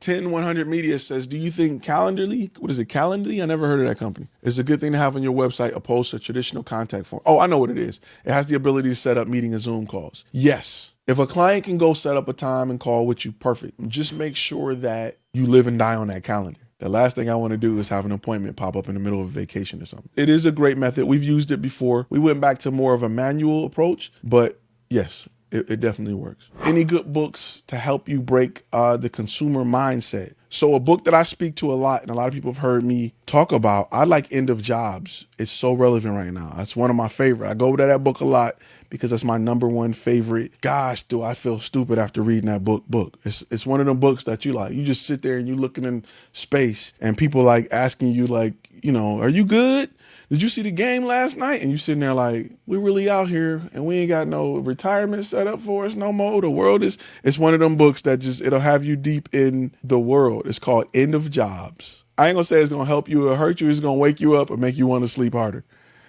10-100 Media says, do you think Calendly, what is it, Calendly? I never heard of that company. It's a good thing to have on your website opposed to traditional contact form. Oh, I know what it is. It has the ability to set up meeting and Zoom calls. Yes. If a client can go set up a time and call with you, perfect. Just make sure that you live and die on that calendar. The last thing I want to do is have an appointment pop up in the middle of a vacation or something. It is a great method. We've used it before. We went back to more of a manual approach, but yes, it definitely works. Any good books to help you break the consumer mindset? So a book that I speak to a lot, and a lot of people have heard me talk about, I like End of Jobs. It's so relevant right now. That's one of my favorite. I go to that book a lot because that's my #1 favorite. Gosh, do I feel stupid after reading that book. It's one of them books that you just sit there and you looking in space and people like asking you like, are you good? Did you see the game last night? And you sitting there like, we really out here and we ain't got no retirement set up for us no more. The world it's one of them books that it'll have you deep in the world. It's called End of Jobs. I ain't gonna say it's gonna help you or hurt you. It's gonna wake you up or make you want to sleep harder,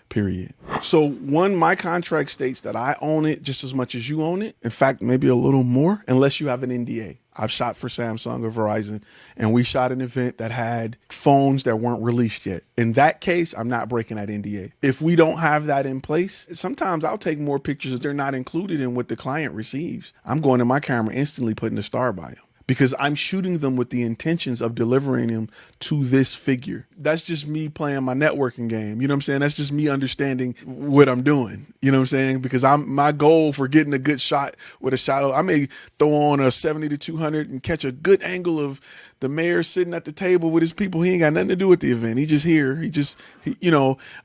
period. So my contract states that I own it just as much as you own it. In fact, maybe a little more, unless you have an NDA. I've shot for Samsung or Verizon, and we shot an event that had phones that weren't released yet. In that case, I'm not breaking that NDA. If we don't have that in place, sometimes I'll take more pictures if they're not included in what the client receives. I'm going to my camera instantly putting a star by them, because I'm shooting them with the intentions of delivering them to this figure. That's just me playing my networking game. You know what I'm saying? That's just me understanding what I'm doing. You know what I'm saying? Because my goal for getting a good shot with a shot, I may throw on a 70-200 and catch a good angle of the mayor sitting at the table with his people. He ain't got nothing to do with the event. He just here.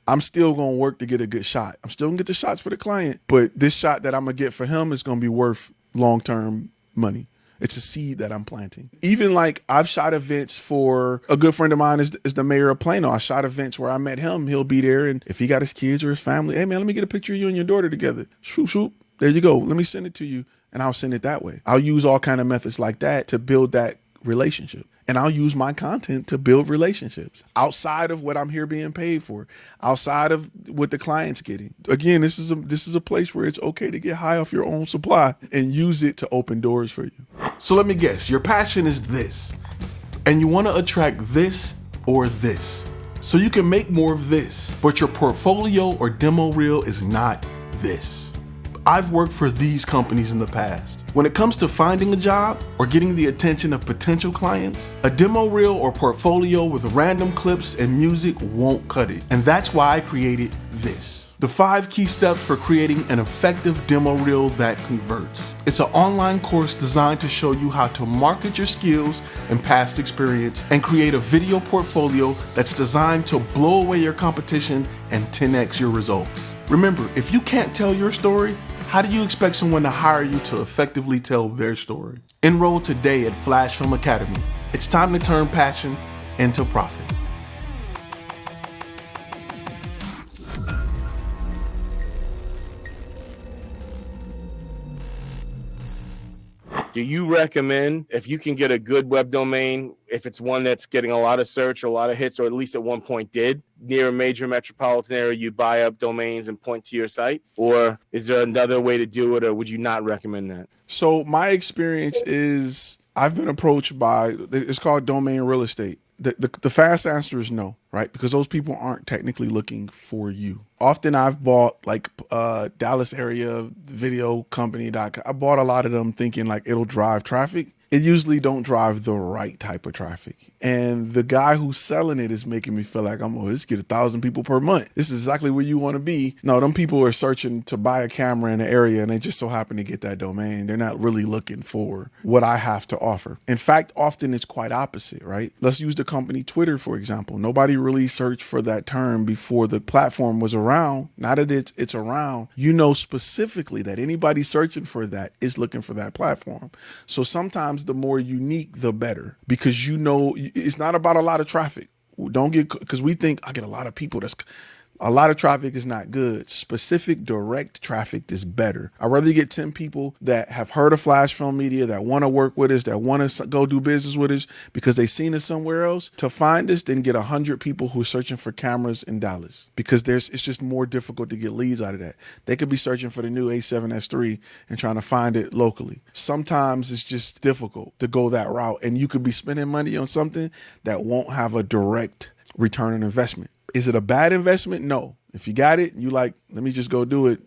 I'm still going to work to get a good shot. I'm still going to get the shots for the client, but this shot that I'm going to get for him is going to be worth long-term money. It's a seed that I'm planting. Even like I've shot events for a good friend of mine is the mayor of Plano. I shot events where I met him. He'll be there. And if he got his kids or his family, hey man, let me get a picture of you and your daughter together. Shoop, shoop. There you go. Let me send it to you. And I'll send it that way. I'll use all kind of methods like that to build that relationship. And I'll use my content to build relationships outside of what I'm here being paid for, outside of what the client's getting. Again, this is a place where it's okay to get high off your own supply and use it to open doors for you. So let me guess, your passion is this, and you want to attract this or this. So you can make more of this, but your portfolio or demo reel is not this. I've worked for these companies in the past. When it comes to finding a job or getting the attention of potential clients, a demo reel or portfolio with random clips and music won't cut it. And that's why I created this. The 5 key steps for creating an effective demo reel that converts. It's an online course designed to show you how to market your skills and past experience and create a video portfolio that's designed to blow away your competition and 10x your results. Remember, if you can't tell your story, how do you expect someone to hire you to effectively tell their story? Enroll today at Flashfilm Academy. It's time to turn passion into profit. Do you recommend, if you can get a good web domain, if it's one that's getting a lot of search or a lot of hits, or at least at one point did, near a major metropolitan area, you buy up domains and point to your site? Or is there another way to do it, or would you not recommend that? So my experience is I've been approached by, it's called domain real estate. The fast answer is no, right? Because those people aren't technically looking for you. Often I've bought like Dallas area video company.com. I bought a lot of them thinking like it'll drive traffic. It usually don't drive the right type of traffic. And the guy who's selling it is making me feel like let's get 1,000 people per month. This is exactly where you want to be. No, them people are searching to buy a camera in the area and they just so happen to get that domain. They're not really looking for what I have to offer. In fact, often it's quite opposite, right? Let's use the company Twitter, for example. Nobody really searched for that term before the platform was around. Now that it's around, you know specifically that anybody searching for that is looking for that platform. So sometimes the more unique, the better, because you know it's not about a lot of traffic. Don't get, because we think I get a lot of people A lot of traffic is not good. Specific direct traffic is better. I'd rather get 10 people that have heard of Flashfilm Media, that want to work with us, that want to go do business with us because they've seen us somewhere else, to find us than get 100 people who are searching for cameras in Dallas, because it's just more difficult to get leads out of that. They could be searching for the new A7S3 and trying to find it locally. Sometimes it's just difficult to go that route, and you could be spending money on something that won't have a direct return on investment. Is it a bad investment? No. If you got it, you like, let me just go do it,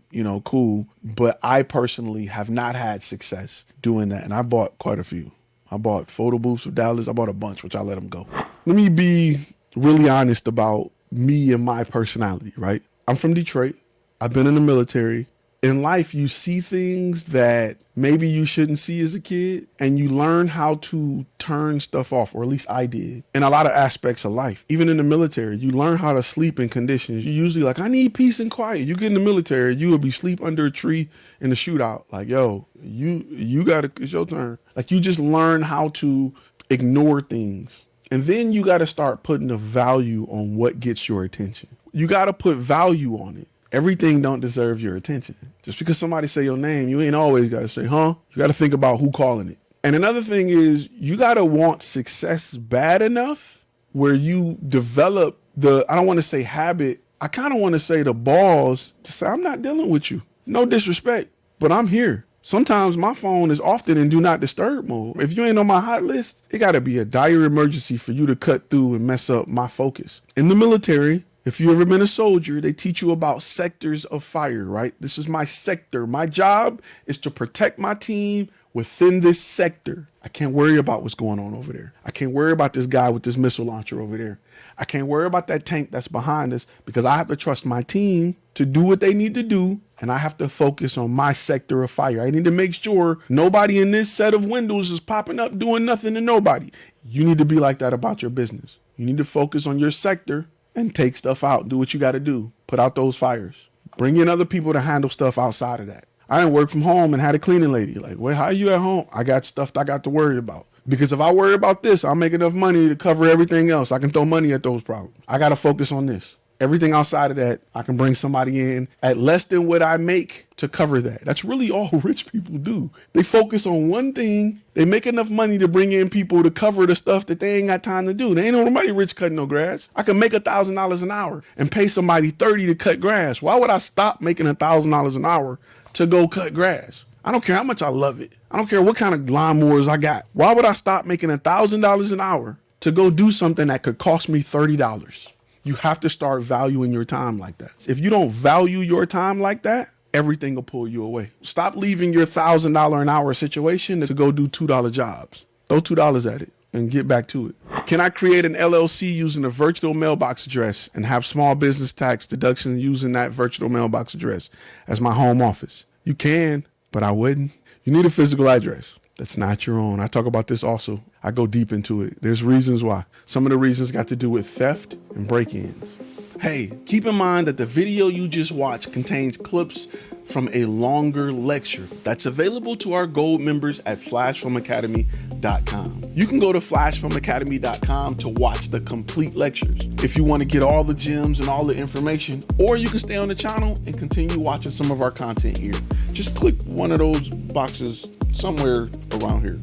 cool. But I personally have not had success doing that. And I bought quite a few. I bought photo booths with Dallas. I bought a bunch, which I let them go. Let me be really honest about me and my personality, right? I'm from Detroit. I've been in the military. In life, you see things that maybe you shouldn't see as a kid, and you learn how to turn stuff off, or at least I did, in a lot of aspects of life. Even in the military, you learn how to sleep in conditions. You usually like, I need peace and quiet. You get in the military, you will be sleep under a tree in the shootout. Like, yo, you gotta, it's your turn. Like, you just learn how to ignore things. And then you gotta start putting a value on what gets your attention. You gotta put value on it. Everything don't deserve your attention. Just because somebody say your name, you ain't always got to say, huh? You got to think about who calling it. And another thing is, you got to want success bad enough where you develop I don't want to say habit, I kind of want to say the balls to say, I'm not dealing with you. No disrespect, but I'm here. Sometimes my phone is often in do not disturb mode. If you ain't on my hot list, it got to be a dire emergency for you to cut through and mess up my focus. In the military, if you ever been a soldier, they teach you about sectors of fire, right? This is my sector. My job is to protect my team within this sector. I can't worry about what's going on over there. I can't worry about this guy with this missile launcher over there. I can't worry about that tank that's behind us, because I have to trust my team to do what they need to do. And I have to focus on my sector of fire. I need to make sure nobody in this set of windows is popping up doing nothing to nobody. You need to be like that about your business. You need to focus on your sector and take stuff out. Do what you got to do. Put out those fires. Bring in other people to handle stuff outside of that. I didn't work from home and had a cleaning lady. Like, well, how are you at home? I got stuff I got to worry about. Because if I worry about this, I'll make enough money to cover everything else. I can throw money at those problems. I got to focus on this. Everything outside of that, I can bring somebody in at less than what I make to cover that. That's really all rich people do. They focus on one thing. They make enough money to bring in people to cover the stuff that they ain't got time to do. They ain't nobody rich cutting no grass. I can make $1,000 an hour and pay somebody $30 to cut grass. Why would I stop making $1,000 an hour to go cut grass? I don't care how much I love it. I don't care what kind of lawnmowers I got. Why would I stop making $1,000 an hour to go do something that could cost me $30? You have to start valuing your time like that. If you don't value your time like that, everything will pull you away. Stop leaving your $1,000 an hour situation to go do $2 jobs. Throw $2 at it and get back to it. Can I create an LLC using a virtual mailbox address and have small business tax deduction using that virtual mailbox address as my home office? You can, but I wouldn't. You need a physical address that's not your own. I talk about this also. I go deep into it. There's reasons why. Some of the reasons got to do with theft and break-ins. Hey, keep in mind that the video you just watched contains clips from a longer lecture that's available to our gold members at flashfilmacademy.com. You can go to flashfilmacademy.com to watch the complete lectures if you want to get all the gems and all the information, or you can stay on the channel and continue watching some of our content here. Just click one of those boxes somewhere around here.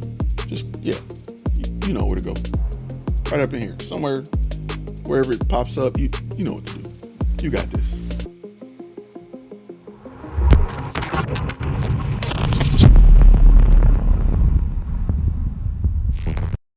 Just, yeah, you know where to go. Right up in here, somewhere, wherever it pops up, you know what to do. You got this.